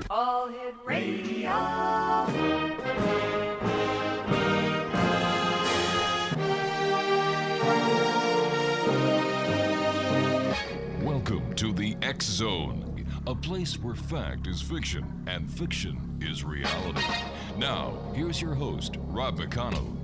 All Hit Radio. Welcome to the X Zone, a place where fact is fiction and fiction is reality. Now, here's your host, Rob McConnell.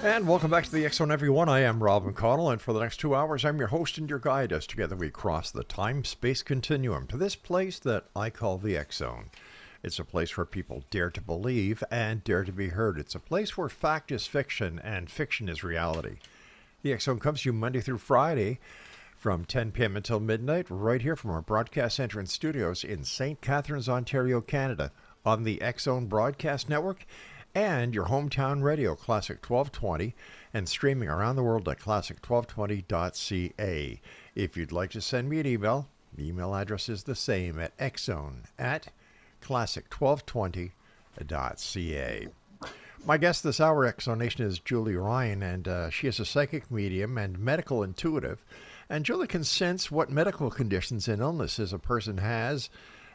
And welcome back to the X Zone, everyone. I am Rob McConnell, and for the next 2 hours, I'm your host and your guide as together we cross the time-space continuum to this place that I call the X Zone. It's a place where people dare to believe and dare to be heard. It's a place where fact is fiction and fiction is reality. The X Zone comes to you Monday through Friday from 10 p.m. until midnight, right here from our broadcast center and studios in St. Catharines, Ontario, Canada, on the X Zone Broadcast Network, and your hometown radio, Classic 1220, and streaming around the world at classic1220.ca. If you'd like to send me an email, the email address is the same at xzone@classic1220.ca. My guest this hour, Exonation, is Julie Ryan, and she is a psychic medium and medical intuitive. And Julie can sense what medical conditions and illnesses a person has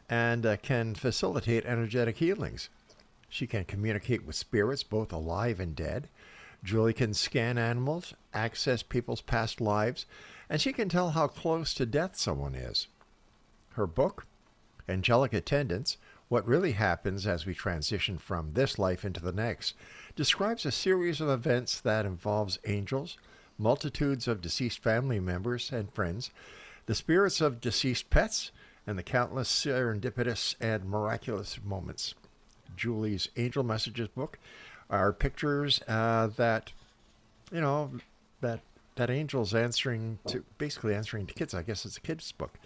and can facilitate energetic healings. She can communicate with spirits, both alive and dead. Julie can scan animals, access people's past lives, and she can tell how close to death someone is. Her book, Angelic Attendants, What Really Happens as We Transition from This Life into the Next, describes a series of events that involves angels, multitudes of deceased family members and friends, the spirits of deceased pets, and the countless serendipitous and miraculous moments. Julie's Angel Messages book are pictures that angels answering to kids. I guess it's a kid's book.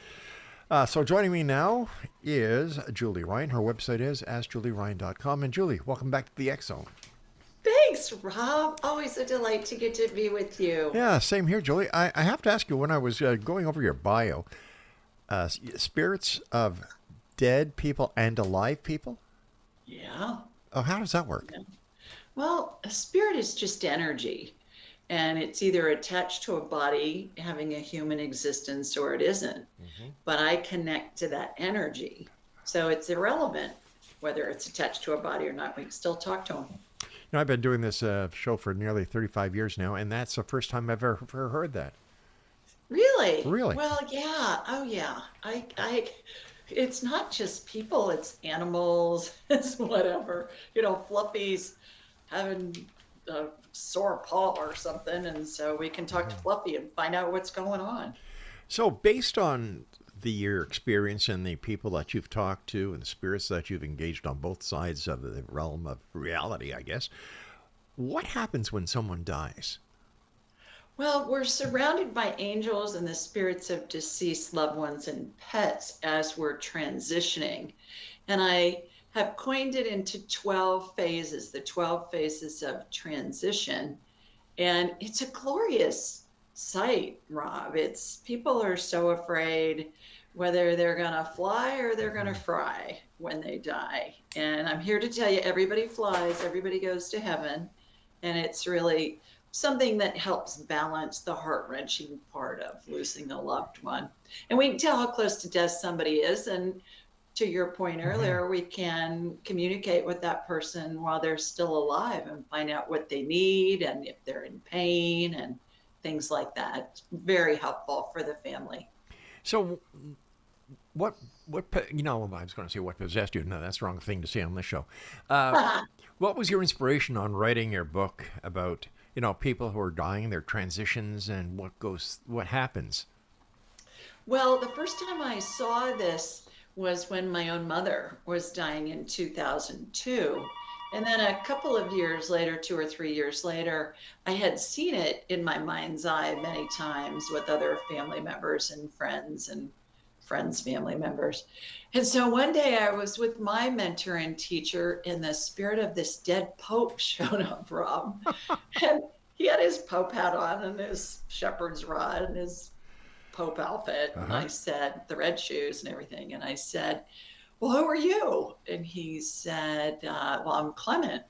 So joining me now is Julie Ryan. Her website is AskJulieRyan.com. And Julie, welcome back to the X Zone. Thanks, Rob. Always a delight to get to be with you. Yeah, same here, Julie. I have to ask you, when I was going over your bio, spirits of dead people and alive people? Yeah. Oh, how does that work? Yeah. Well, a spirit is just energy, and it's either attached to a body having a human existence or it isn't. Mm-hmm. But I connect to that energy. So it's irrelevant whether it's attached to a body or not. We can still talk to them. You know, I've been doing this show for nearly 35 years now, and that's the first time I've ever heard that. Really? Really? Well, yeah. Oh, yeah. It's not just people, it's animals, it's whatever. Fluffy's having a sore paw or something, and so we can talk to Fluffy and find out what's going on. So based on your experience and the people that you've talked to and the spirits that you've engaged on both sides of the realm of reality, I guess, what happens when someone dies? Well, we're surrounded by angels and the spirits of deceased loved ones and pets as we're transitioning. And I have coined it into 12 phases, the 12 phases of transition. And it's a glorious sight, Rob. People are so afraid whether they're going to fly or they're going to fry when they die. And I'm here to tell you, everybody flies, everybody goes to heaven. And it's really something that helps balance the heart-wrenching part of losing a loved one. And we can tell how close to death somebody is. And to your point earlier, we can communicate with that person while they're still alive and find out what they need and if they're in pain and things like that. Very helpful for the family. So what I was going to say what possessed you. No, that's the wrong thing to say on this show. What was your inspiration on writing your book about people who are dying, their transitions, and what happens? Well, the first time I saw this was when my own mother was dying in 2002. And then a couple of years later, 2 or 3 years later, I had seen it in my mind's eye many times with other family members and friends' family members. And so one day I was with my mentor and teacher, and the spirit of this dead Pope showed up, Rob. And he had his Pope hat on and his shepherd's rod and his Pope outfit. And Uh-huh. I said, the red shoes and everything. And I said, well, who are you? And he said, well, I'm Clement.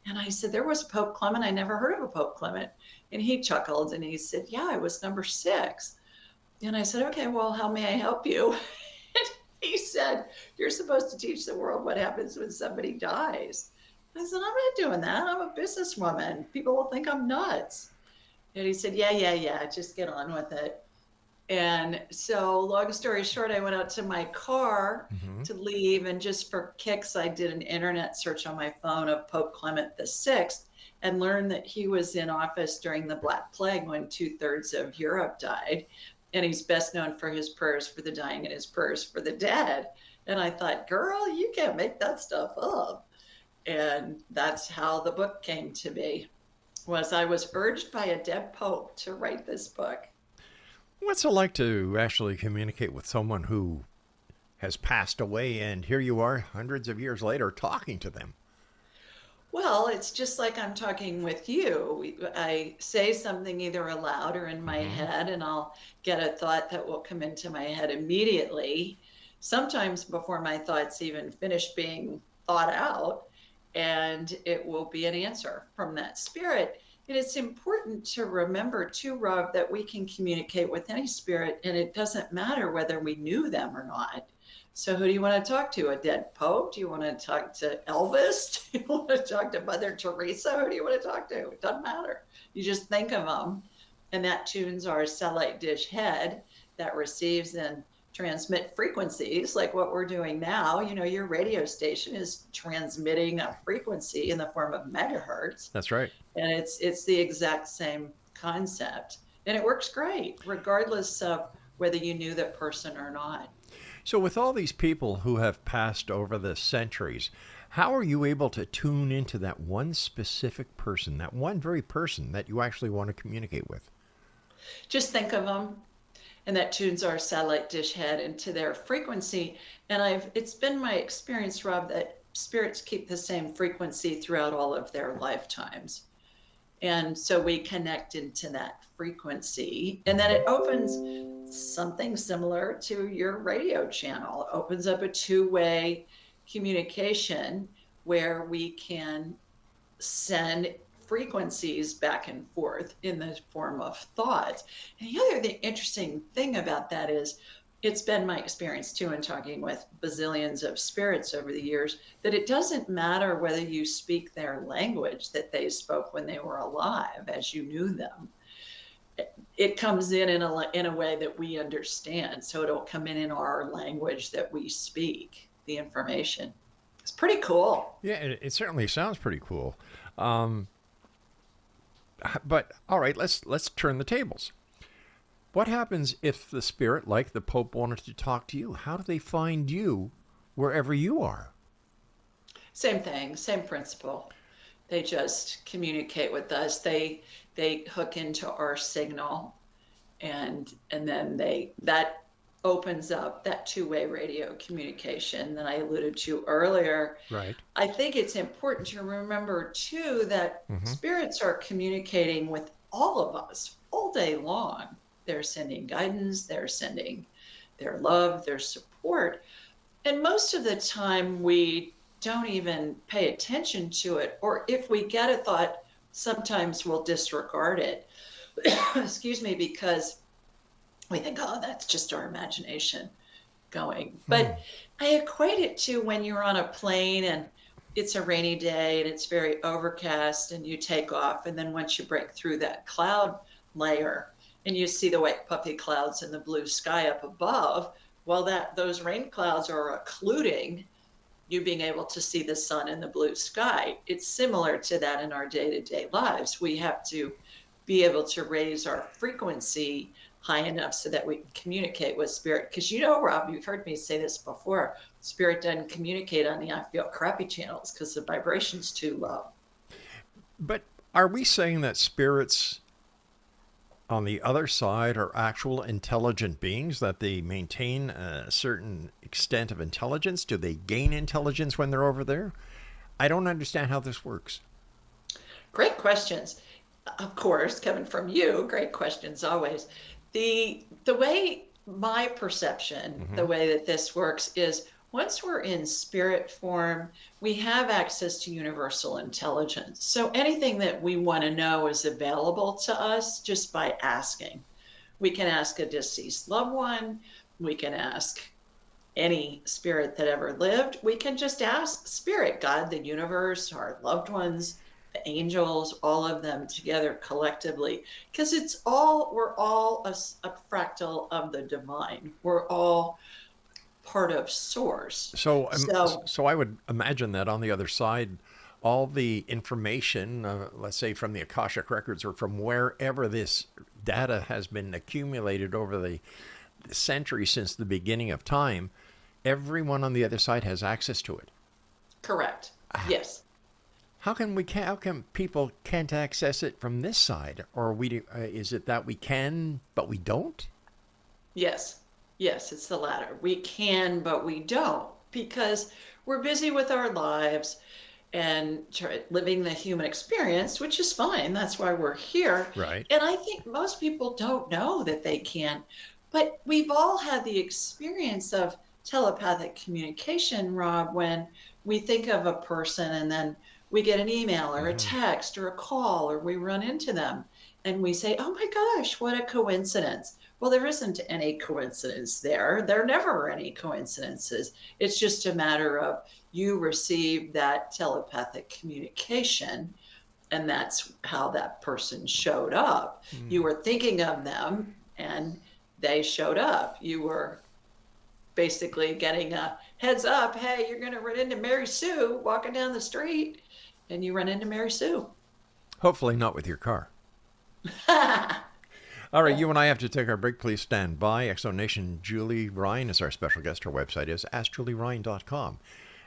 And I said, there was a Pope Clement. I never heard of a Pope Clement. And he chuckled and he said, yeah, I was number 6. And I said, okay, well, how may I help you? And he said, you're supposed to teach the world what happens when somebody dies. I said, I'm not doing that. I'm a businesswoman. People will think I'm nuts. And he said, yeah, just get on with it. And so, long story short, I went out to my car Hmm. to leave, and just for kicks, I did an internet search on my phone of Pope Clement VI and learned that he was in office during the Black Plague when 2/3 of Europe died. And he's best known for his prayers for the dying and his prayers for the dead. And I thought, girl, you can't make that stuff up. And that's how the book came to be. I was urged by a dead pope to write this book. What's it like to actually communicate with someone who has passed away, and here you are hundreds of years later talking to them? Well, it's just like I'm talking with you. I say something either aloud or in my Hmm. head, and I'll get a thought that will come into my head immediately, sometimes before my thoughts even finish being thought out, and it will be an answer from that spirit. And it's important to remember, too, Rob, that we can communicate with any spirit, and it doesn't matter whether we knew them or not. So who do you want to talk to? A dead pope? Do you want to talk to Elvis? Do you want to talk to Mother Teresa? Who do you want to talk to? It doesn't matter. You just think of them, and that tunes our satellite dish head that receives and transmit frequencies like what we're doing now. Your radio station is transmitting a frequency in the form of megahertz, That's right. and it's the exact same concept. And it works great, regardless of whether you knew that person or not. So, with all these people who have passed over the centuries, how are you able to tune into that one specific person, that one very person that you actually want to communicate with? Just think of them, and that tunes our satellite dish head into their frequency. And it's been my experience, Rob, that spirits keep the same frequency throughout all of their lifetimes. And so we connect into that frequency, and then it opens something similar to your radio channel. It opens up a two-way communication where we can send frequencies back and forth in the form of thoughts. And the interesting thing about that is, it's been my experience too in talking with bazillions of spirits over the years, that it doesn't matter whether you speak their language that they spoke when they were alive, as you knew them. It comes in a way that we understand. So it'll come in our language that we speak, the information. It's pretty cool. Yeah, it certainly sounds pretty cool. But all right, let's turn the tables. What happens if the spirit, like the Pope, wanted to talk to you? How do they find you wherever you are? Same thing, same principle. They just communicate with us. They hook into our signal, and then that opens up that two-way radio communication that I alluded to earlier. Right. I think it's important to remember too that spirits are communicating with all of us all day long. They're sending guidance, they're sending their love, their support. And most of the time we don't even pay attention to it. Or if we get a thought, sometimes we'll disregard it. Excuse me, because we think, oh, that's just our imagination going. But I equate it to when you're on a plane and it's a rainy day and it's very overcast and you take off. And then once you break through that cloud layer, and you see the white puffy clouds in the blue sky up above, well, those rain clouds are occluding you being able to see the sun in the blue sky. It's similar to that in our day-to-day lives. We have to be able to raise our frequency high enough so that we can communicate with spirit. Because Rob, you've heard me say this before, spirit doesn't communicate on the I feel crappy channels because the vibration's too low. But are we saying that spirits on the other side are actual intelligent beings, that they maintain a certain extent of intelligence? Do they gain intelligence when they're over there? I don't understand how this works. Great questions. Of course, coming from you, great questions always. The way my perception, the way that this works is once we're in spirit form, we have access to universal intelligence. So anything that we want to know is available to us just by asking. We can ask a deceased loved one. We can ask any spirit that ever lived. We can just ask spirit, God, the universe, our loved ones, the angels, all of them together collectively, because we're all a fractal of the divine. We're all part of source. So I would imagine that on the other side, all the information, let's say from the Akashic records or from wherever this data has been accumulated over the centuries since the beginning of time, everyone on the other side has access to it. Correct. Yes. How come people can't access it from this side? Or is it that we can, but we don't? Yes, it's the latter. We can, but we don't, because we're busy with our lives and living the human experience, which is fine. That's why we're here. Right. And I think most people don't know that they can, but we've all had the experience of telepathic communication, Rob, when we think of a person and then we get an email or a text or a call, or we run into them and we say, oh my gosh, what a coincidence. Well, there isn't any coincidence there. There never are any coincidences. It's just a matter of you received that telepathic communication, and that's how that person showed up. You were thinking of them and they showed up. You were basically getting a heads up, hey, you're going to run into Mary Sue walking down the street. And you run into Mary Sue. Hopefully not with your car. All right, you and I have to take our break. Please stand by. Exonation Julie Ryan is our special guest. Her website is AskJulieRyan.com.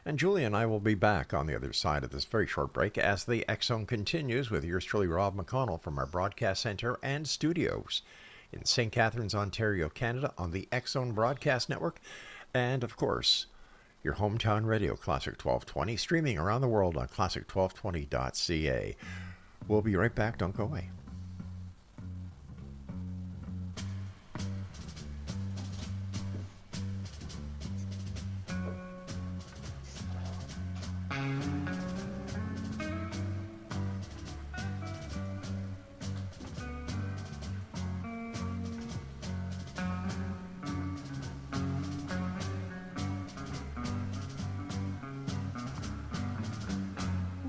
And Julie and I will be back on the other side of this very short break as the X-Zone continues with yours truly, Rob McConnell, from our broadcast center and studios in St. Catharines, Ontario, Canada, on the X-Zone Broadcast Network. And, of course, your hometown radio, Classic 1220, streaming around the world on classic1220.ca. We'll be right back. Don't go away.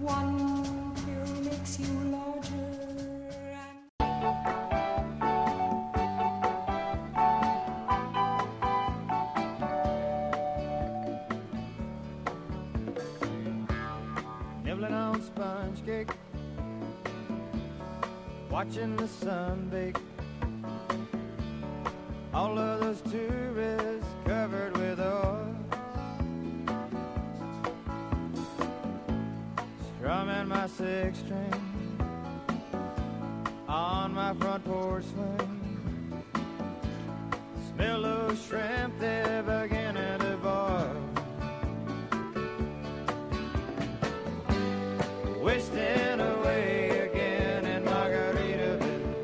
One pill makes you larger. Nibbling on sponge cake, watching the sun bake. All of those tourists covered with oil, strumming my six string on my front porch swing. Smell those shrimp, they're beginning to boil. Wasting away again in Margaritaville.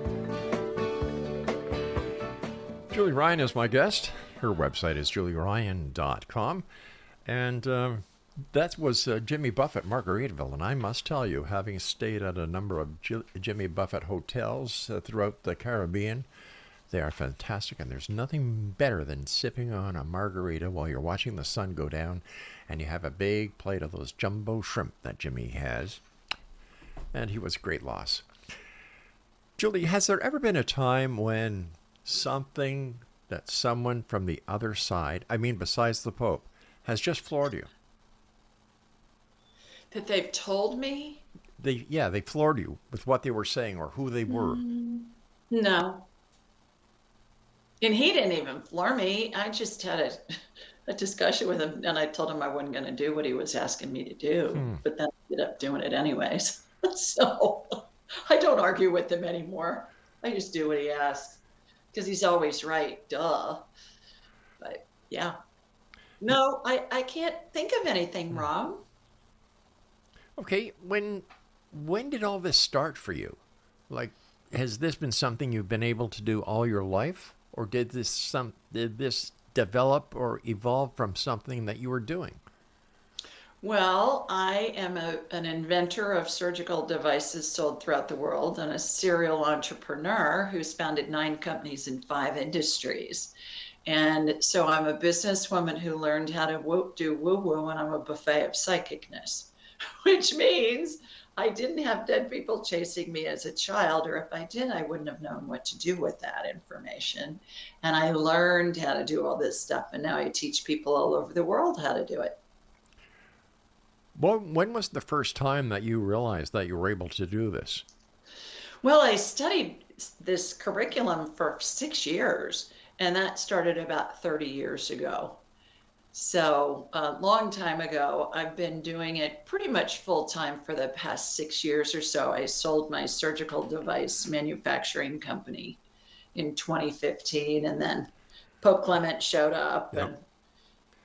Julie Ryan is my guest. Her website is julieryan.com. And that was Jimmy Buffett, Margaritaville. And I must tell you, having stayed at a number of Jimmy Buffett hotels throughout the Caribbean, they are fantastic. And there's nothing better than sipping on a margarita while you're watching the sun go down and you have a big plate of those jumbo shrimp that Jimmy has. And he was a great loss. Julie, has there ever been a time when something that someone from the other side, I mean besides the Pope, has just floored you? That they've told me? They floored you with what they were saying or who they were. No. And he didn't even floor me. I just had a discussion with him, and I told him I wasn't going to do what he was asking me to do. But then I ended up doing it anyways. So I don't argue with him anymore. I just do what he asks because he's always right. Duh. But yeah. No, I can't think of anything wrong. Okay, when did all this start for you? Like, has this been something you've been able to do all your life, or did this develop or evolve from something that you were doing? Well, I am an inventor of surgical devices sold throughout the world and a serial entrepreneur who's founded 9 companies in 5 industries. And so I'm a businesswoman who learned how to do woo-woo, and I'm a buffet of psychicness, which means I didn't have dead people chasing me as a child, or if I did, I wouldn't have known what to do with that information. And I learned how to do all this stuff, and now I teach people all over the world how to do it. Well, when was the first time that you realized that you were able to do this? Well, I studied this curriculum for 6 years, and that started about 30 years ago. So a long time ago. I've been doing it pretty much full time for the past 6 years or so. I sold my surgical device manufacturing company in 2015, and then Pope Clement showed up and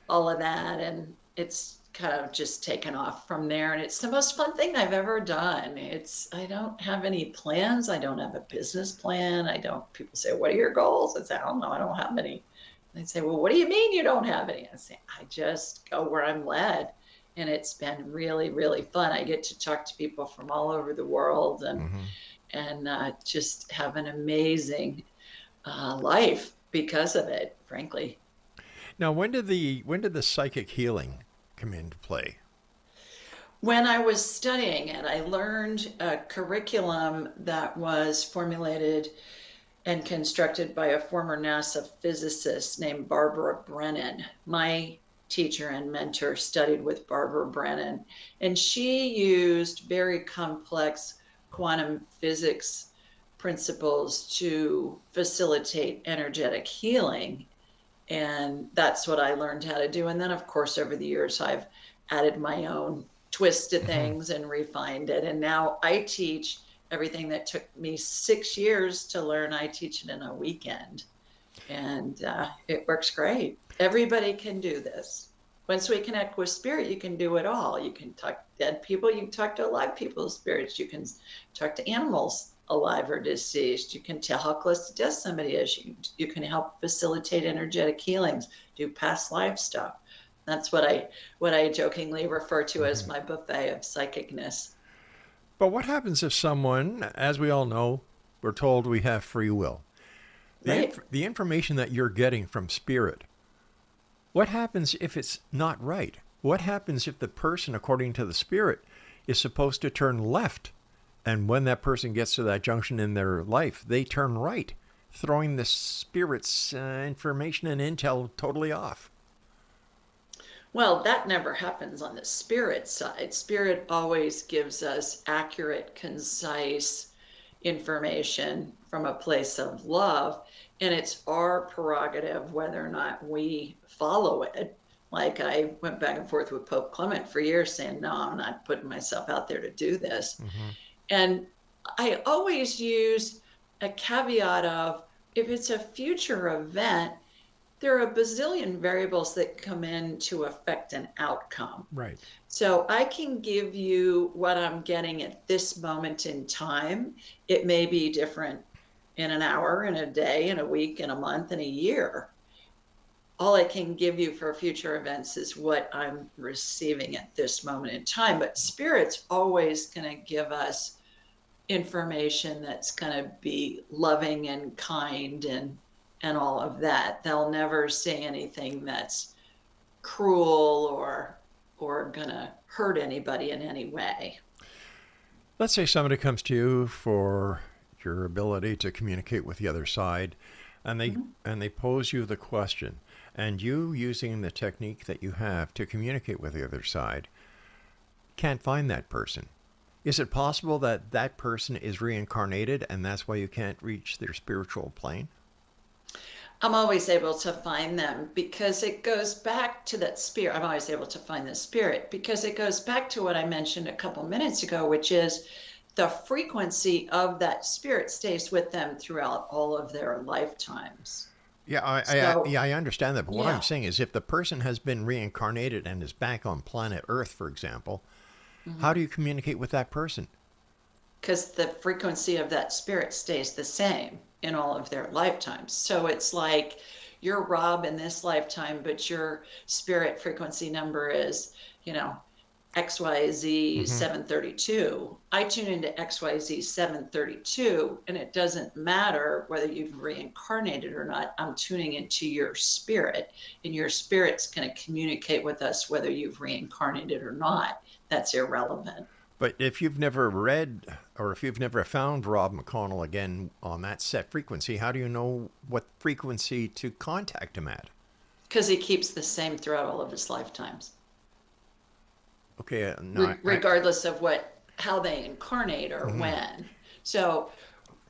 all of that, and it's kind of just taken off from there. And it's the most fun thing I've ever done. I don't have any plans. I don't have a business plan. People say, what are your goals? I say, I don't know. I don't have any. They say, well, what do you mean you don't have any? I say, I just go where I'm led. And it's been really, really fun. I get to talk to people from all over the world and just have an amazing life because of it, frankly. Now, when did the psychic healing come into play? When I was studying it, I learned a curriculum that was formulated and constructed by a former NASA physicist named Barbara Brennan. My teacher and mentor studied with Barbara Brennan, and she used very complex quantum physics principles to facilitate energetic healing. And that's what I learned how to do. And then, of course, over the years, I've added my own twist to things and refined it. And now I teach everything that took me 6 years to learn. I teach it in a weekend. And it works great. Everybody can do this. Once we connect with spirit, you can do it all. You can talk to dead people. You can talk to alive people's spirits. You can talk to animals, alive or deceased. You can tell how close to death somebody is. You can help facilitate energetic healings, do past life stuff. That's what I jokingly refer to as my buffet of psychicness. But what happens if someone, as we all know, we're told we have free will? The information that you're getting from spirit, what happens if it's not right? What happens if the person, according to the spirit, is supposed to turn left? And when that person gets to that junction in their life, they turn right, throwing the spirit's information and intel totally off. Well, that never happens on the spirit side. Spirit always gives us accurate, concise information from a place of love, and it's our prerogative whether or not we follow it. Like I went back and forth with Pope Clement for years saying, no, I'm not putting myself out there to do this. And I always use a caveat of, if it's a future event, there are a bazillion variables that come in to affect an outcome. Right. So I can give you what I'm getting at this moment in time. It may be different in an hour, in a day, in a week, in a month, in a year. All I can give you for future events is what I'm receiving at this moment in time. But Spirit's always going to give us information that's going to be loving and kind and all of that. They'll never say anything that's cruel or going to hurt anybody in any way. Let's say somebody comes to you for your ability to communicate with the other side, and they pose you the question, and you, using the technique that you have to communicate with the other side, can't find that person. Is it possible that that person is reincarnated and that's why you can't reach their spiritual plane? I'm always able to find them because it goes back to that spirit. I'm always able to find the spirit because it goes back to what I mentioned a couple minutes ago, which is the frequency of that spirit stays with them throughout all of their lifetimes. Yeah, I understand that. But what I'm saying is if the person has been reincarnated and is back on planet Earth, for example, how do you communicate with that person? Because the frequency of that spirit stays the same in all of their lifetimes. So it's like you're Rob in this lifetime, but your spirit frequency number is, XYZ 732. I tune into XYZ 732, and it doesn't matter whether you've reincarnated or not. I'm tuning into your spirit, and your spirit's going to communicate with us whether you've reincarnated or not. That's irrelevant. But if you've never read or if you've never found Rob McConnell again on that set frequency, how do you know what frequency to contact him at? Because he keeps the same throughout all of his lifetimes. Okay, no, regardless of how they incarnate or when. So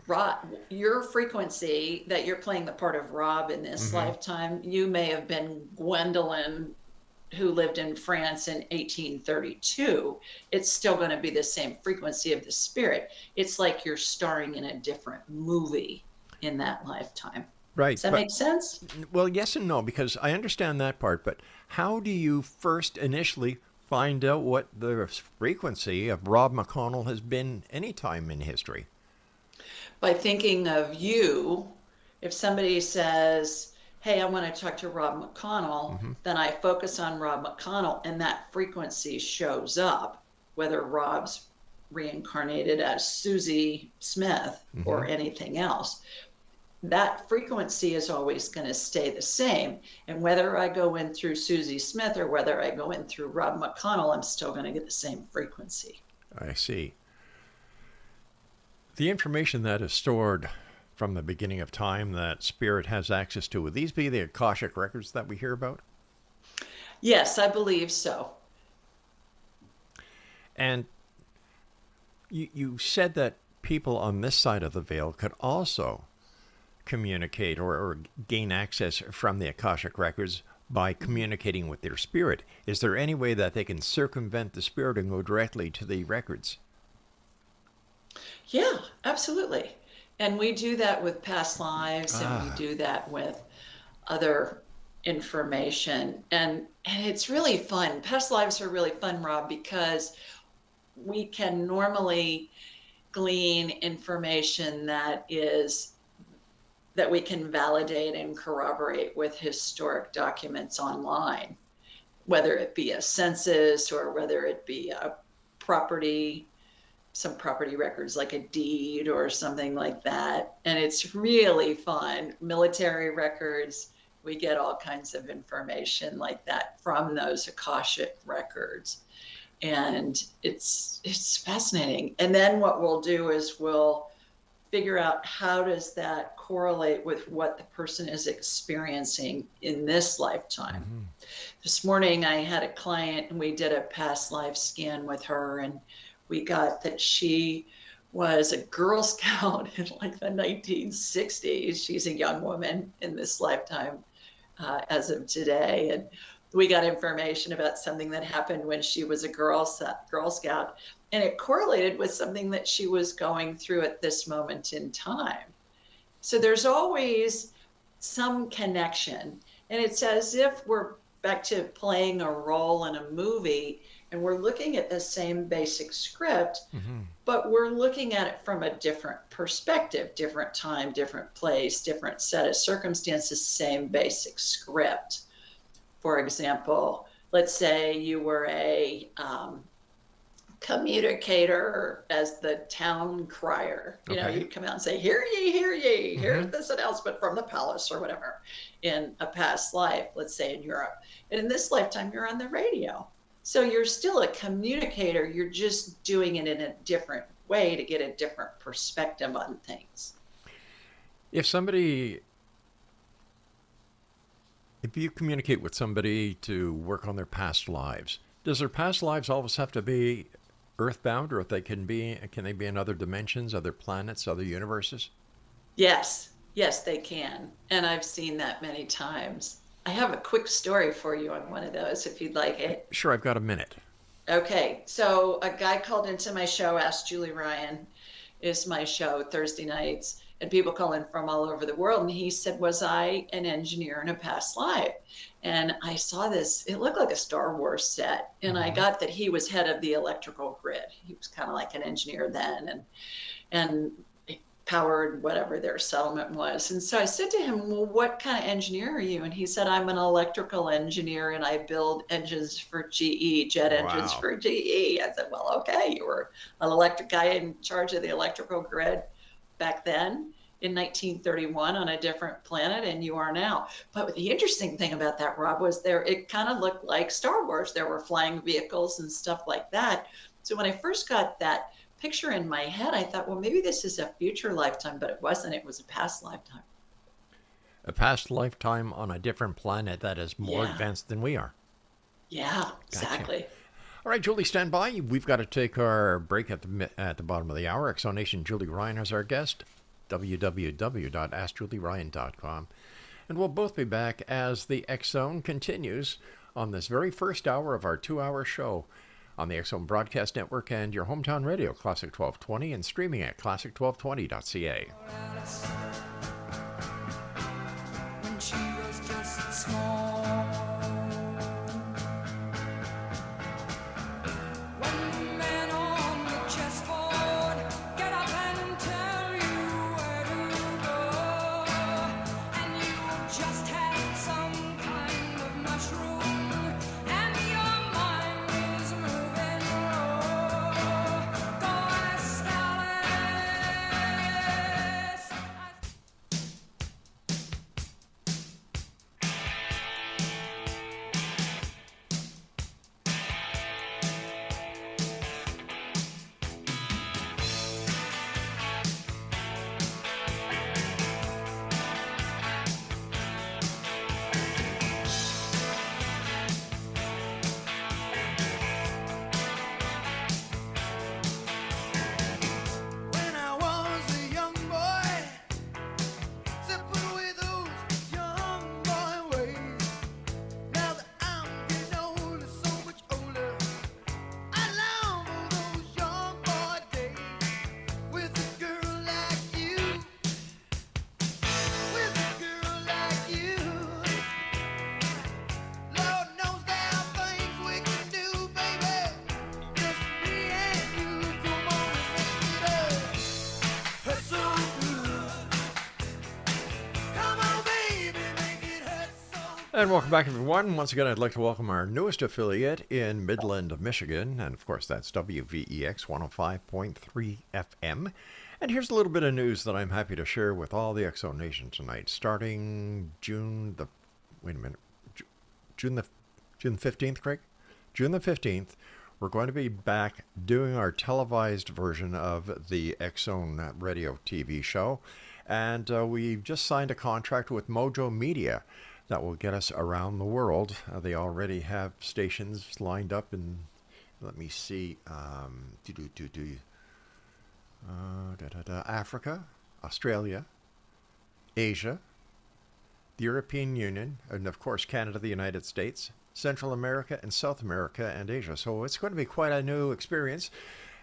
Rob, your frequency that you're playing the part of Rob in this lifetime, you may have been Gwendolyn who lived in France in 1832. It's still going to be the same frequency of the spirit. It's like you're starring in a different movie in that lifetime. Right. Does that make sense? Well, yes and no, because I understand that part, but how do you first initially find out what the frequency of Rob McConnell has been any time in history? By thinking of you. If somebody says, hey, I want to talk to Rob McConnell, then I focus on Rob McConnell and that frequency shows up, whether Rob's reincarnated as Susie Smith or anything else. That frequency is always going to stay the same. And whether I go in through Susie Smith or whether I go in through Rob McConnell, I'm still going to get the same frequency. I see. The information that is stored from the beginning of time that spirit has access to, would these be the Akashic records that we hear about? Yes, I believe so. And you said that people on this side of the veil could also communicate or gain access from the Akashic records by communicating with their spirit. Is there any way that they can circumvent the spirit and go directly to the records? Yeah, absolutely. And we do that with past lives and we do that with other information. And it's really fun. Past lives are really fun, Rob, because we can normally glean information that we can validate and corroborate with historic documents online, whether it be a census or whether it be a some property records like a deed or something like that. And it's really fun. Military records, we get all kinds of information like that from those Akashic records. And it's fascinating. And then what we'll do is we'll figure out how does that correlate with what the person is experiencing in this lifetime. This morning I had a client and we did a past life scan with her, and we got that she was a Girl Scout in like the 1960s. She's a young woman in this lifetime as of today. And we got information about something that happened when she was a Girl Scout. And it correlated with something that she was going through at this moment in time. So there's always some connection. And it's as if we're back to playing a role in a movie and we're looking at the same basic script, but we're looking at it from a different perspective, different time, different place, different set of circumstances, same basic script. For example, let's say you were a communicator as the town crier. You know, you'd come out and say, hear ye, hear this announcement from the palace or whatever in a past life, let's say in Europe. And in this lifetime, you're on the radio. So you're still a communicator. You're just doing it in a different way to get a different perspective on things. If you communicate with somebody to work on their past lives, Does their past lives always have to be earthbound, or if can they be in other dimensions, other planets, other universes? Yes, yes, they can. And I've seen that many times. I have a quick story for you on one of those if you'd like it. Sure, I've got a minute. Okay, so a guy called into my show, Ask Julie Ryan is my show Thursday nights, and people call in from all over the world. And he said, was I an engineer in a past life? And I saw this, it looked like a Star Wars set. And I got that he was head of the electrical grid. He was kind of like an engineer then and powered whatever their settlement was. And so I said to him, well, what kind of engineer are you? And he said, I'm an electrical engineer and I build engines for GE, jet engines for GE. I said, well, okay, you were an electric guy in charge of the electrical grid back then in 1931 on a different planet, and you are now. But the interesting thing about that, Rob, was it kind of looked like Star Wars. There were flying vehicles and stuff like that. So when I first got that picture in my head, I thought, well, maybe this is a future lifetime, but it wasn't. It was a past lifetime. A past lifetime on a different planet that is more advanced than we are. Yeah, exactly. Gotcha. All right, Julie, stand by. We've got to take our break at the bottom of the hour. Exonation Julie Ryan is our guest. www.askjulieryan.com. And we'll both be back as the X Zone continues on this very first hour of our 2-hour show on the X Zone Broadcast Network and your hometown radio, Classic 1220, and streaming at classic1220.ca. When she was just small, when the men on the chessboard get up and tell you where to go, and you've just had some kind of mushroom, and your mind is moving low. Go ask Alice. When I was a young boy, simple with those young boy ways. Now that I'm getting older, so much older, I long for those young boy days with a girl like you, with a girl like you. Lord knows there are things we can do, baby. Just me and you, come on and make it up. Hurt so good. Come on, baby, make it hurt so good. And welcome back, everyone. Once again, I'd like to welcome our newest affiliate in Midland, Michigan. And of course, that's WVEX 105.3 FM. And here's a little bit of news that I'm happy to share with all the X Zone Nation tonight. Starting June the 15th, Craig? June the 15th, we're going to be back doing our televised version of the X Zone radio TV show. And we've just signed a contract with Mojo Media that will get us around the world. They already have stations lined up in, let me see, Africa, Australia, Asia, the European Union, and of course Canada, the United States, Central America, and South America, and Asia. So it's going to be quite a new experience,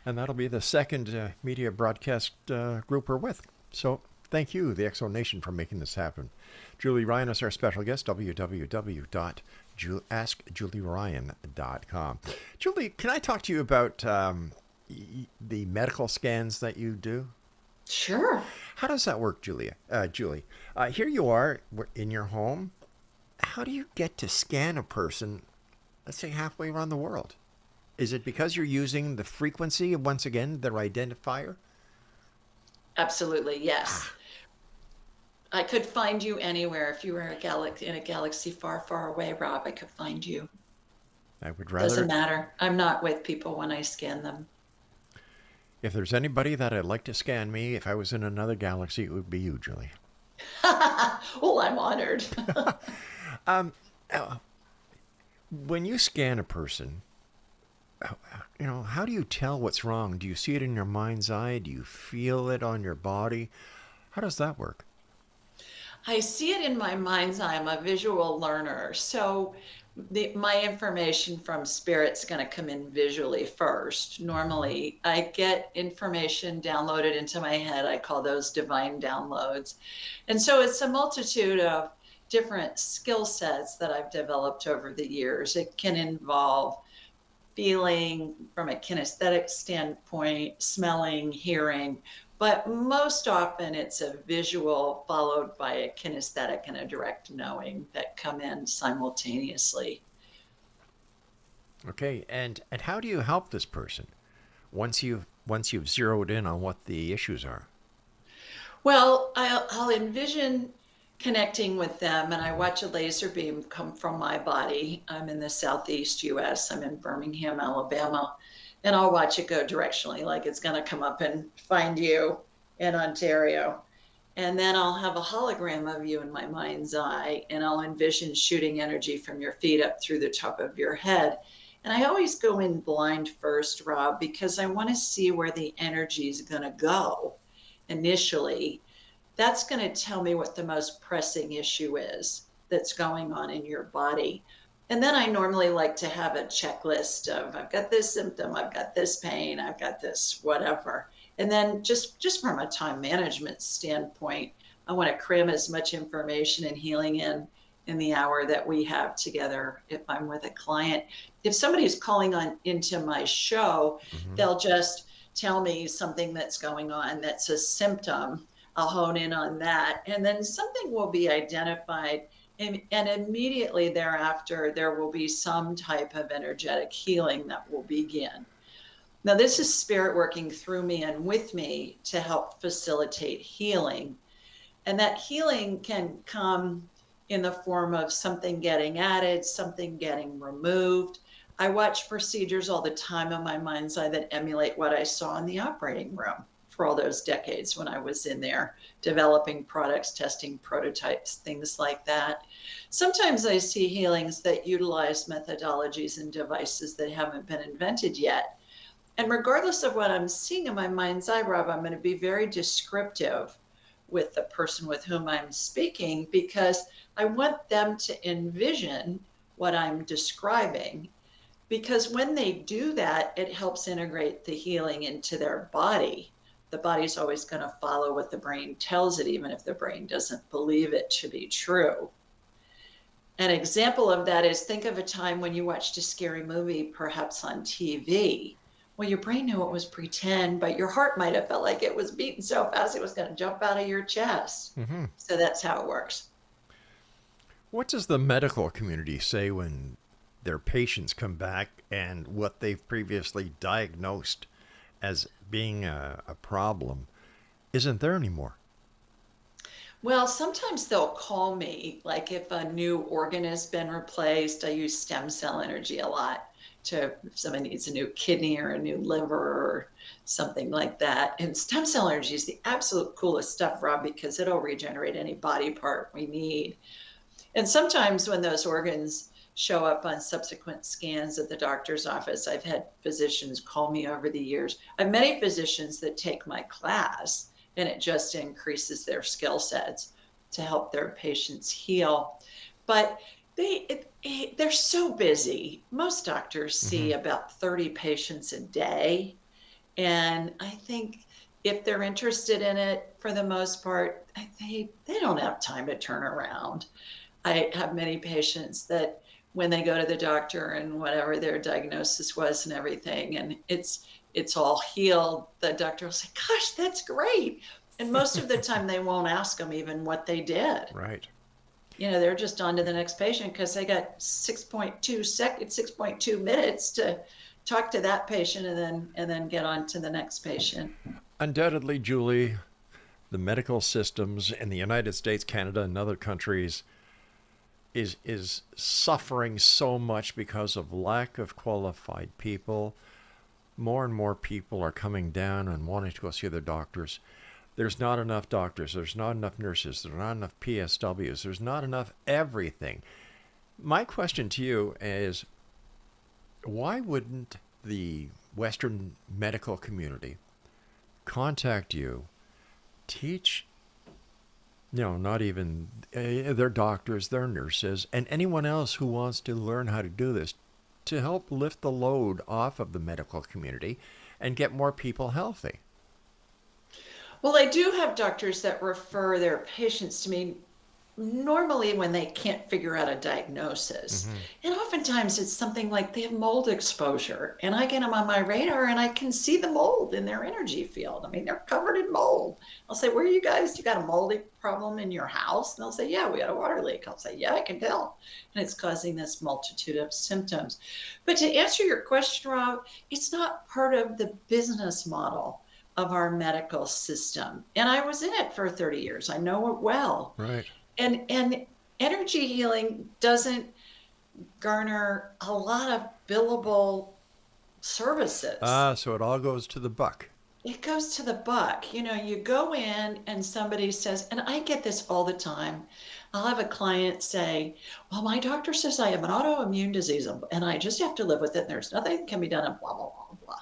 and that'll be the second media broadcast group we're with. So thank you, the X Zone Nation, for making this happen. Julie Ryan is our special guest, www.askjulieryan.com. Julie, can I talk to you about the medical scans that you do? Sure. How does that work, Julie? Here you are in your home. How do you get to scan a person, let's say, halfway around the world? Is it because you're using the frequency, once again, their identifier? Absolutely, yes. I could find you anywhere. If you were in a galaxy far, far away, Rob, I could find you. I would rather... Doesn't matter. I'm not with people when I scan them. If there's anybody that I'd like to scan me, if I was in another galaxy, it would be you, Julie. Oh, I'm honored. When you scan a person, How do you tell what's wrong? Do you see it in your mind's eye? Do you feel it on your body? How does that work? I see it in my mind's eye. I'm a visual learner. So my information from spirit's going to come in visually first. Normally, I get information downloaded into my head. I call those divine downloads. And so it's a multitude of different skill sets that I've developed over the years. It can involve feeling from a kinesthetic standpoint, smelling, hearing, but most often it's a visual followed by a kinesthetic and a direct knowing that come in simultaneously. Okay, and how do you help this person once you've zeroed in on what the issues are? Well, I'll envision connecting with them, and I watch a laser beam come from my body. I'm in the southeast US, I'm in Birmingham, Alabama, and I'll watch it go directionally, like it's going to come up and find you in Ontario. And then I'll have a hologram of you in my mind's eye, and I'll envision shooting energy from your feet up through the top of your head. And I always go in blind first, Rob, because I want to see where the energy is going to go initially. That's going to tell me what the most pressing issue is that's going on in your body. And then I normally like to have a checklist of, I've got this symptom, I've got this pain, I've got this whatever. And then just from a time management standpoint, I want to cram as much information and healing in the hour that we have together if I'm with a client. If somebody's calling on into my show, they'll just tell me something that's going on that's a symptom. I'll hone in on that. And then something will be identified. And immediately thereafter, there will be some type of energetic healing that will begin. Now, this is spirit working through me and with me to help facilitate healing. And that healing can come in the form of something getting added, something getting removed. I watch procedures all the time in my mind's eye that emulate what I saw in the operating room for all those decades when I was in there developing products, testing prototypes, things like that. Sometimes I see healings that utilize methodologies and devices that haven't been invented yet. And regardless of what I'm seeing in my mind's eye, Rob, I'm going to be very descriptive with the person with whom I'm speaking because I want them to envision what I'm describing. Because when they do that, it helps integrate the healing into their body. The body's always going to follow what the brain tells it, even if the brain doesn't believe it to be true. An example of that is think of a time when you watched a scary movie, perhaps on TV. Well, your brain knew it was pretend, but your heart might have felt like it was beating so fast it was going to jump out of your chest. So that's how it works. What does the medical community say when their patients come back and what they've previously diagnosed as being a problem isn't there anymore? Well, sometimes they'll call me, like if a new organ has been replaced. I use stem cell energy a lot to if somebody needs a new kidney or a new liver or something like that. And stem cell energy is the absolute coolest stuff, Rob, because it'll regenerate any body part we need. And sometimes when those organs show up on subsequent scans at the doctor's office, I've had physicians call me over the years. I have many physicians that take my class, and it just increases their skill sets to help their patients heal. But they're so busy. Most doctors see about 30 patients a day. And I think if they're interested in it, for the most part, they don't have time to turn around. I have many patients that when they go to the doctor and whatever their diagnosis was and everything, and it's all healed, the doctor will say, gosh, that's great. And most of the time they won't ask them even what they did. Right. You know, they're just on to the next patient because they got 6.2 minutes to talk to that patient and then get on to the next patient. Undoubtedly, Julie, the medical systems in the United States, Canada, and other countries is suffering so much because of lack of qualified people. More and more people are coming down and wanting to go see their doctors. There's not enough doctors. There's not enough nurses. There's not enough PSWs. There's not enough everything. My question to you is, why wouldn't the Western medical community contact you, teach, not even their doctors, their nurses, and anyone else who wants to learn how to do this to help lift the load off of the medical community and get more people healthy? Well, I do have doctors that refer their patients to me normally when they can't figure out a diagnosis. And oftentimes it's something like they have mold exposure, and I get them on my radar and I can see the mold in their energy field. I mean, they're covered in mold. I'll say, where are you guys? You got a moldy problem in your house? And they'll say, yeah, we got a water leak. I'll say, yeah, I can tell. And it's causing this multitude of symptoms. But to answer your question, Rob, it's not part of the business model of our medical system. And I was in it for 30 years. I know it well. Right. And energy healing doesn't garner a lot of billable services. So it all goes to the buck. It goes to the buck. You go in and somebody says, and I get this all the time. I'll have a client say, well, my doctor says I have an autoimmune disease and I just have to live with it. And there's nothing that can be done and blah, blah, blah, blah.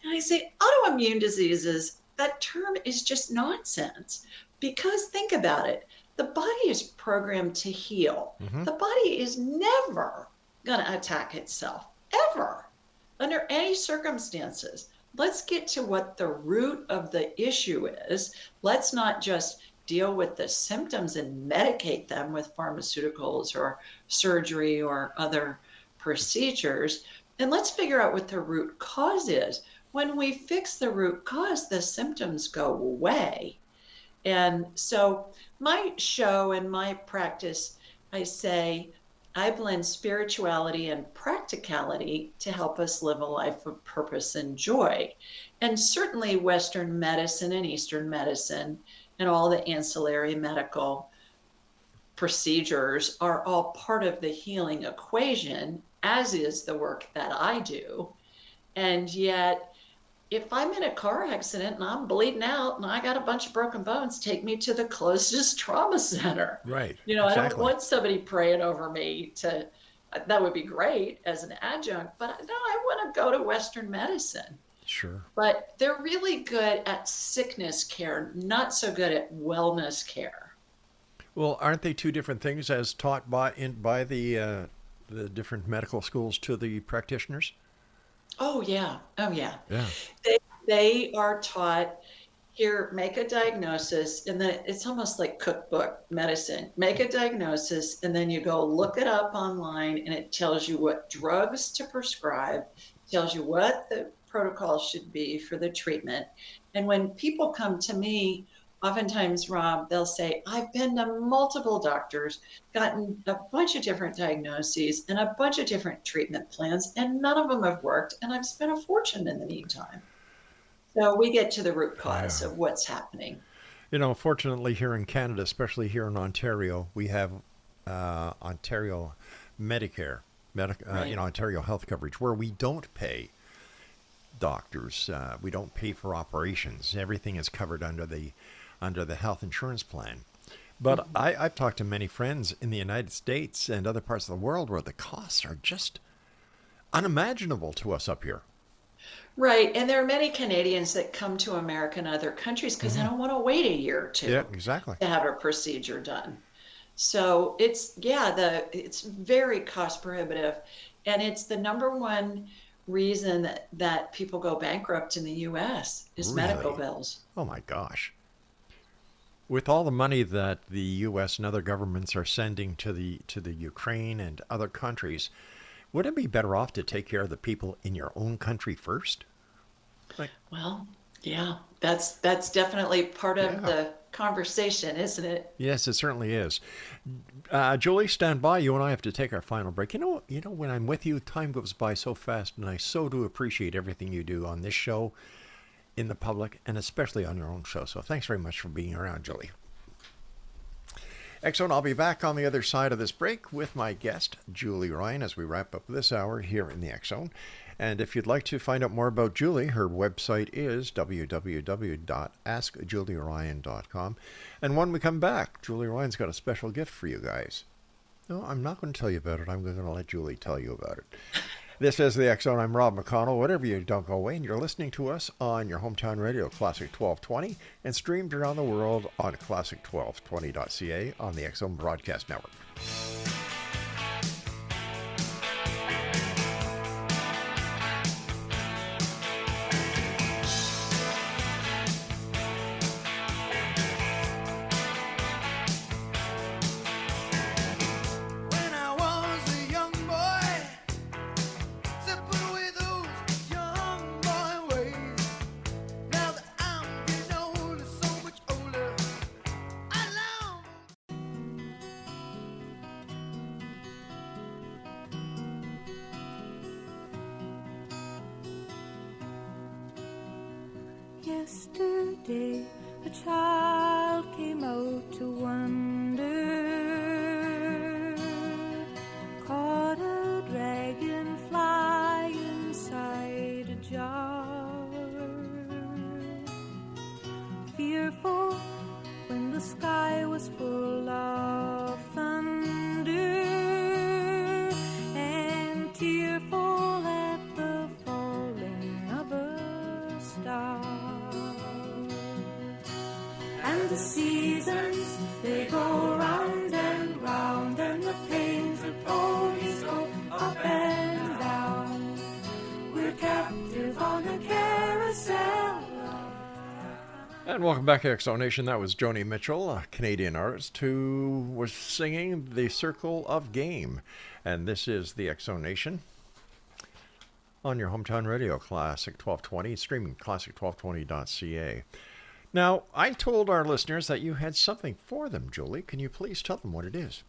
And I say, autoimmune diseases, that term is just nonsense, because think about it. The body is programmed to heal. The body is never going to attack itself, ever, under any circumstances. Let's get to what the root of the issue is. Let's not just deal with the symptoms and medicate them with pharmaceuticals or surgery or other procedures. And let's figure out what the root cause is. When we fix the root cause, the symptoms go away. And so my show and my practice, I say, I blend spirituality and practicality to help us live a life of purpose and joy. And certainly Western medicine and Eastern medicine and all the ancillary medical procedures are all part of the healing equation, as is the work that I do. And yet, if I'm in a car accident and I'm bleeding out and I got a bunch of broken bones, take me to the closest trauma center. Right. I don't want somebody praying over me that would be great as an adjunct, but no, I want to go to Western medicine. Sure. But they're really good at sickness care, not so good at wellness care. Well, aren't they two different things as taught by the different medical schools to the practitioners? Oh, yeah. Oh, yeah. Yeah. They are taught, here, make a diagnosis, and then it's almost like cookbook medicine. Make a diagnosis, and then you go look it up online, and it tells you what drugs to prescribe, tells you what the protocol should be for the treatment. And when people come to me, oftentimes, Rob, they'll say, I've been to multiple doctors, gotten a bunch of different diagnoses and a bunch of different treatment plans, and none of them have worked, and I've spent a fortune in the meantime. So we get to the root cause of what's happening. Fortunately here in Canada, especially here in Ontario, we have Ontario Medicare, Right. Ontario health coverage, where we don't pay doctors. We don't pay for operations. Everything is covered under the health insurance plan. But I've talked to many friends in the United States and other parts of the world where the costs are just unimaginable to us up here. Right. And there are many Canadians that come to America and other countries because they don't want to wait a year or two Yeah, exactly. to have a procedure done. So it's very cost prohibitive. And it's the number one reason that people go bankrupt in the U.S. is medical Really? bills. Oh my gosh. With all the money that the U.S. and other governments are sending to the Ukraine and other countries, would it be better off to take care of the people in your own country first? Well, yeah, that's definitely part of Yeah. the conversation, isn't it? Yes, it certainly is. Julie, stand by. You and I have to take our final break. When I'm with you, time goes by so fast, and I so do appreciate everything you do on this show, in the public, and especially on your own show. So thanks very much for being around, Julie. Excellent. I'll be back on the other side of this break with my guest, Julie Ryan, as we wrap up this hour here in the X Zone. And if you'd like to find out more about Julie, her website is www.askjulieryan.com. And when we come back, Julie Ryan's got a special gift for you guys. No, I'm not going to tell you about it. I'm going to let Julie tell you about it. This is the X Zone. I'm Rob McConnell. Whatever you don't go away, and you're listening to us on your hometown radio, Classic 1220, and streamed around the world on classic1220.ca on the X Zone Broadcast Network. When I was a young boy, said put away those young boy ways. Now that I'm getting older, so much older, I long. Yesterday, a child came out to wander, caught a dragonfly inside a jar. Fearful when the sky was full of thunder, and tearful at the falling of a star. And the seasons, they go round and round, and the pains of ponies go up and down. We're captive on a carousel. And welcome back to X Zone Nation. That was Joni Mitchell, a Canadian artist who was singing The Circle of Game. And this is the X Zone Nation on your hometown radio, Classic 1220, streaming classic1220.ca. Now, I told our listeners that you had something for them, Julie. Can you please tell them what it is?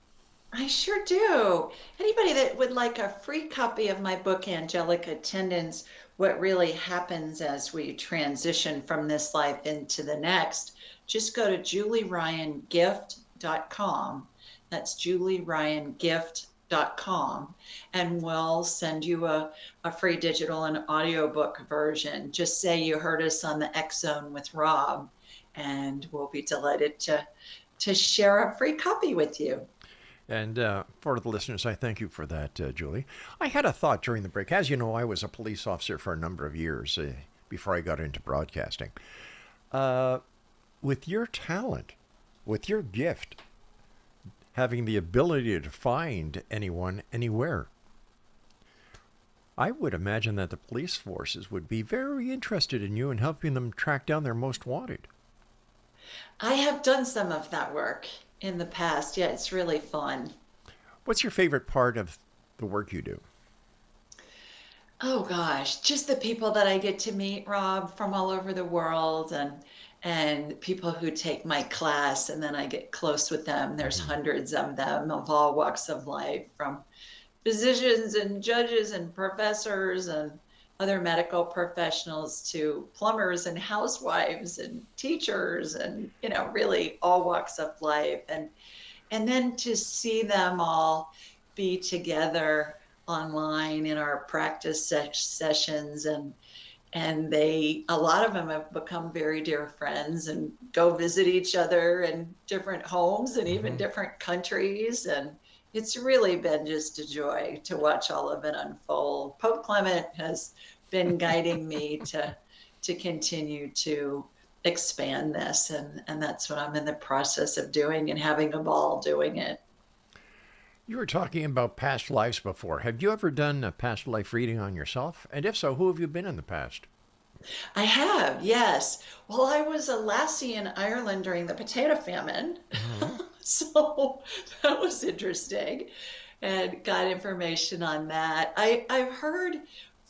I sure do. Anybody that would like a free copy of my book, Angelic Attendants, What Really Happens as We Transition from This Life into the Next, just go to julieryangift.com. That's julieryangift.com, and we'll send you a free digital and audiobook version. Just say you heard us on the X Zone with Rob, and we'll be delighted to share a free copy with you. And for the listeners, I thank you for that, Julie. I had a thought during the break. As you know, I was a police officer for a number of years before I got into broadcasting. With your talent, with your gift, having the ability to find anyone, anywhere, I would imagine that the police forces would be very interested in you and helping them track down their most wanted. I have done some of that work in the past. Yeah, it's really fun. What's your favorite part of the work you do? Oh gosh, just the people that I get to meet, Rob, from all over the world, and people who take my class, and then I get close with them. There's hundreds of them of all walks of life, from physicians and judges and professors and other medical professionals to plumbers and housewives and teachers, and really all walks of life, and then to see them all be together online in our practice sessions, and a lot of them have become very dear friends and go visit each other in different homes and even different countries, and it's really been just a joy to watch all of it unfold. Pope Clement has been guiding me to continue to expand this, and that's what I'm in the process of doing and having a ball doing it. You were talking about past lives before. Have you ever done a past life reading on yourself? And if so, who have you been in the past? I have, yes. Well, I was a lassie in Ireland during the potato famine. So that was interesting, and got information on that. I've heard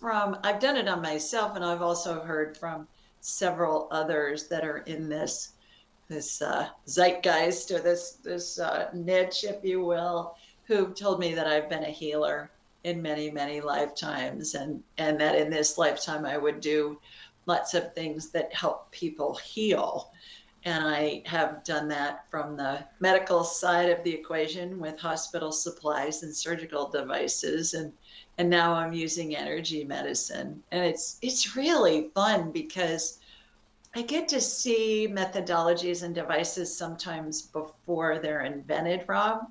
I've done it on myself, and I've also heard from several others that are in this zeitgeist, or this niche, if you will, who've told me that I've been a healer in many, many lifetimes, and that in this lifetime I would do lots of things that help people heal. And I have done that from the medical side of the equation with hospital supplies and surgical devices, and now I'm using energy medicine. And it's really fun because I get to see methodologies and devices sometimes before they're invented, Rob.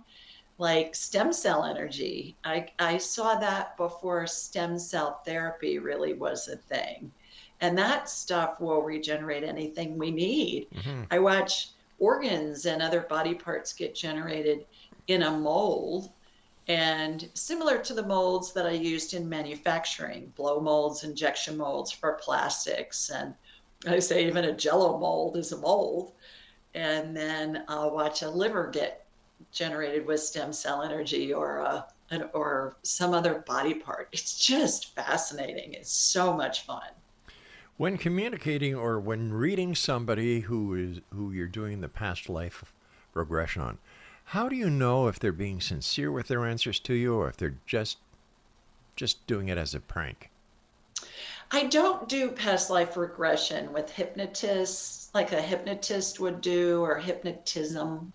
like stem cell energy. I saw that before stem cell therapy really was a thing. And that stuff will regenerate anything we need. I watch organs and other body parts get generated in a mold, and similar to the molds that I used in manufacturing, blow molds, injection molds for plastics. And I say even a Jello mold is a mold. And then I'll watch a liver get generated with stem cell energy, or some other body part. It's just fascinating. It's so much fun. When communicating or when reading somebody who you're doing the past life regression on, how do you know if they're being sincere with their answers to you or if they're just doing it as a prank? I don't do past life regression with hypnotists like a hypnotist would do, or hypnotism,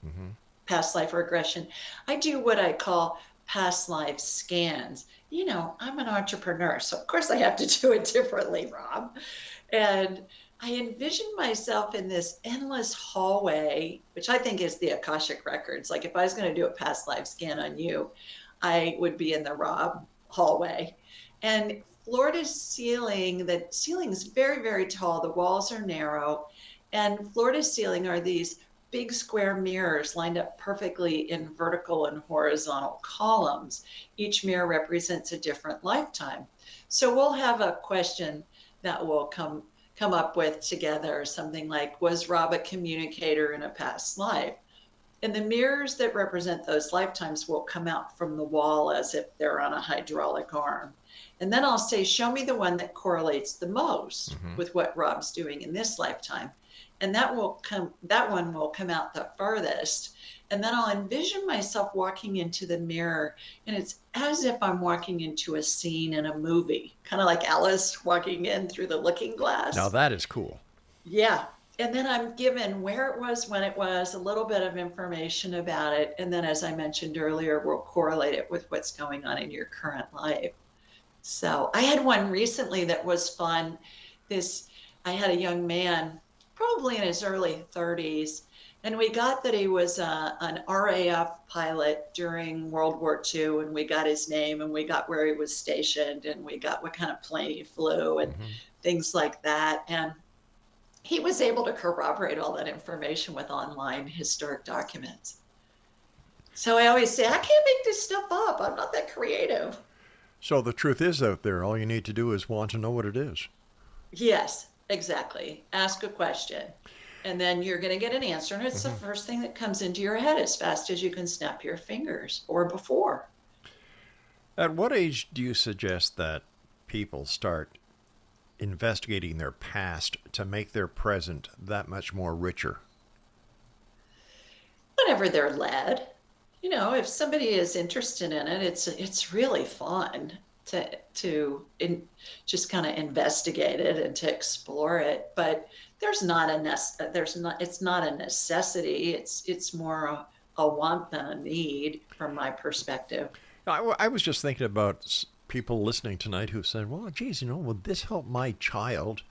past life regression. I do what I call past life scans. I'm an entrepreneur, so of course I have to do it differently, Rob. And I envision myself in this endless hallway, which I think is the Akashic Records. Like if I was going to do a past life scan on you, I would be in the Rob hallway. And floor to ceiling, the ceiling's very, very tall. The walls are narrow. And floor to ceiling are these big square mirrors lined up perfectly in vertical and horizontal columns. Each mirror represents a different lifetime. So we'll have a question that will come up with together, something like, was Rob a communicator in a past life? And the mirrors that represent those lifetimes will come out from the wall as if they're on a hydraulic arm. And then I'll say, show me the one that correlates the most with what Rob's doing in this lifetime. And that one will come out the furthest. And then I'll envision myself walking into the mirror, and it's as if I'm walking into a scene in a movie, kind of like Alice walking in through the looking glass. Now that is cool. Yeah. And then I'm given where it was, when it was, a little bit of information about it. And then, as I mentioned earlier, we'll correlate it with what's going on in your current life. So I had one recently that was fun. I had a young man, probably in his early 30s, and we got that he was an RAF pilot during World War II, and we got his name, and we got where he was stationed, and we got what kind of plane he flew, and things like that. And he was able to corroborate all that information with online historic documents. So I always say, I can't make this stuff up. I'm not that creative. So the truth is out there. All you need to do is want to know what it is. Yes, exactly. Ask a question, and then you're going to get an answer. And it's the first thing that comes into your head as fast as you can snap your fingers, or before. At what age do you suggest that people start investigating their past to make their present that much more richer? Whenever they're led. If somebody is interested in it, it's really fun to just kind of investigate it and to explore it. But it's not a necessity. It's more a want than a need from my perspective. I was just thinking about people listening tonight who said, well, geez, would this help my child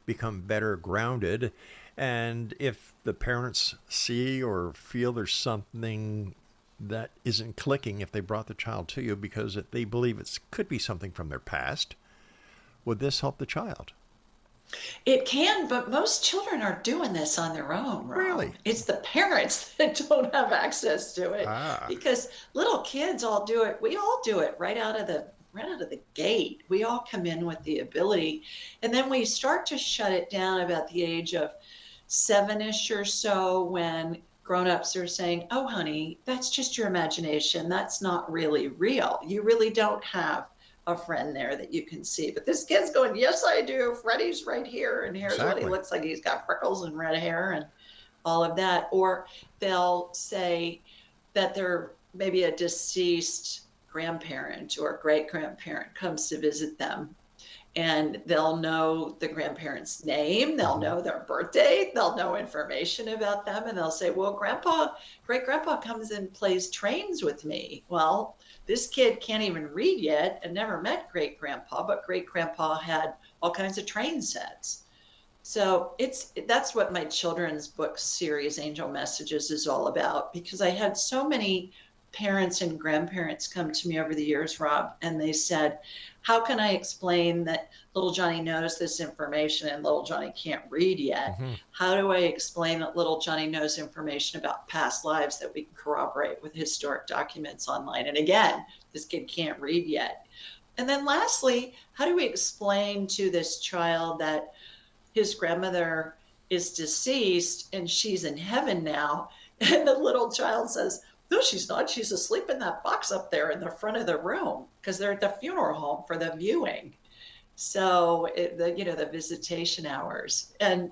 become better grounded? And if the parents see or feel there's something that isn't clicking, if they brought the child to you because they believe it could be something from their past, would this help the child? It can, but most children are doing this on their own, Rob. Really? It's the parents that don't have access to it. Because little kids all do it. We all do it right out of the gate. We all come in with the ability, and then we start to shut it down about the age of 7-ish or so, when grown-ups are saying, oh, honey, that's just your imagination. That's not really real. You really don't have a friend there that you can see. But this kid's going, yes, I do. Freddie's right here, and here's what he looks like. He's got freckles and red hair and all of that. Or they'll say that they're maybe a deceased grandparent or great-grandparent comes to visit them. And they'll know the grandparent's name, they'll know their birthday, they'll know information about them, and they'll say, well, great-grandpa comes and plays trains with me. Well, this kid can't even read yet and never met great-grandpa, but great-grandpa had all kinds of train sets. So that's what my children's book series, Angel Messages, is all about, because I had so many parents and grandparents come to me over the years, Rob, and they said, how can I explain that little Johnny knows this information and little Johnny can't read yet? How do I explain that little Johnny knows information about past lives that we can corroborate with historic documents online? And again, this kid can't read yet. And then lastly, how do we explain to this child that his grandmother is deceased and she's in heaven now? And the little child says, no, she's not. She's asleep in that box up there in the front of the room, because they're at the funeral home for the viewing. So, the visitation hours. And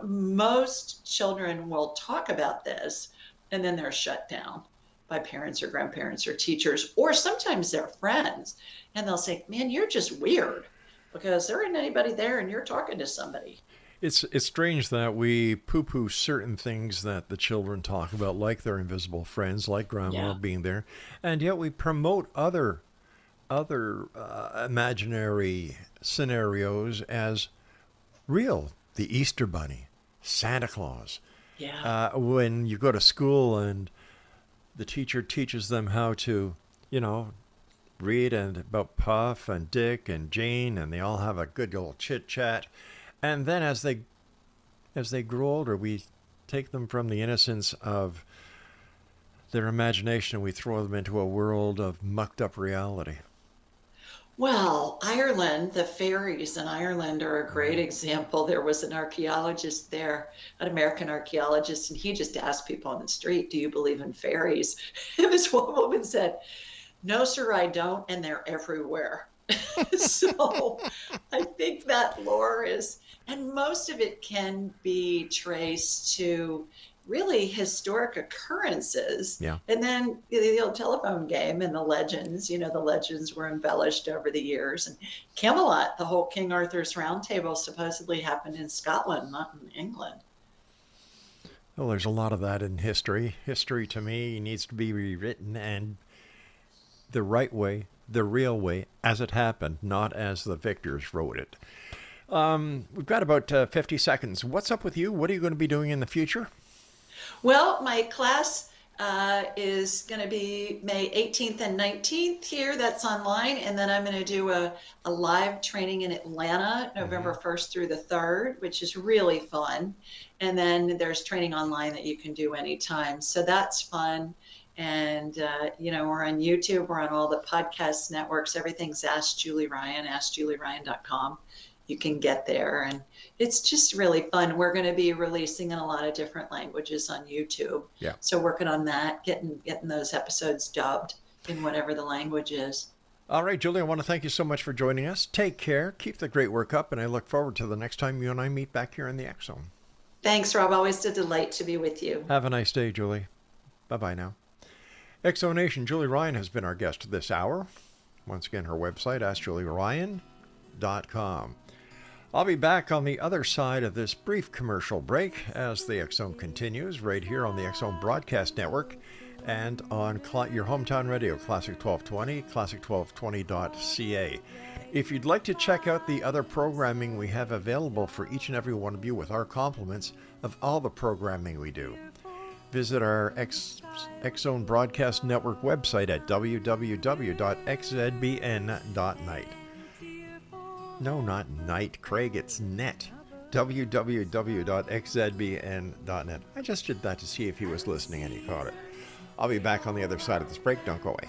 most children will talk about this, and then they're shut down by parents or grandparents or teachers, or sometimes their friends. And they'll say, man, you're just weird, because there isn't anybody there and you're talking to somebody. It's strange that we poo-poo certain things that the children talk about, like their invisible friends, like grandma being there, and yet we promote other imaginary scenarios as real. The Easter Bunny, Santa Claus. Yeah. When you go to school and the teacher teaches them how to, read and about Puff and Dick and Jane, and they all have a good little chit chat. And then as they grow older, we take them from the innocence of their imagination and we throw them into a world of mucked up reality. Well, Ireland, the fairies in Ireland are a great example. There was an archaeologist there, an American archaeologist, and he just asked people on the street, do you believe in fairies? And this one woman said, no, sir, I don't, and they're everywhere. So I think that lore is, and most of it can be traced to really historic occurrences. Yeah. And then the old telephone game and the legends, the legends were embellished over the years. And Camelot, the whole King Arthur's Round Table, supposedly happened in Scotland, not in England. Well, there's a lot of that in history. History, to me, needs to be rewritten, and the right way, the real way, as it happened, not as the victors wrote it. We've got about 50 seconds. What's up with you? What are you going to be doing in the future? Well, my class is going to be May 18th and 19th here. That's online. And then I'm going to do a live training in Atlanta, November 1st through the 3rd, which is really fun. And then there's training online that you can do anytime. So that's fun. And, we're on YouTube. We're on all the podcast networks. Everything's Ask Julie Ryan, AskJulieRyan.com. You can get there, and it's just really fun. We're going to be releasing in a lot of different languages on YouTube. Yeah. So working on that, getting those episodes dubbed in whatever the language is. All right, Julie, I want to thank you so much for joining us. Take care. Keep the great work up, and I look forward to the next time you and I meet back here in the X Zone. Thanks, Rob. Always a delight to be with you. Have a nice day, Julie. Bye-bye now. X Zone Nation, Julie Ryan has been our guest this hour. Once again, her website, AskJulieRyan.com. I'll be back on the other side of this brief commercial break as the X Zone continues right here on the X Zone Broadcast Network and on your hometown radio, Classic 1220, classic1220.ca. If you'd like to check out the other programming we have available for each and every one of you with our compliments of all the programming we do, visit our X Zone Broadcast Network website at www.xzbn.net. No, not night, Craig, it's net. www.xzbn.net. I just did that to see if he was listening and he caught it. I'll be back on the other side of this break. Don't go away.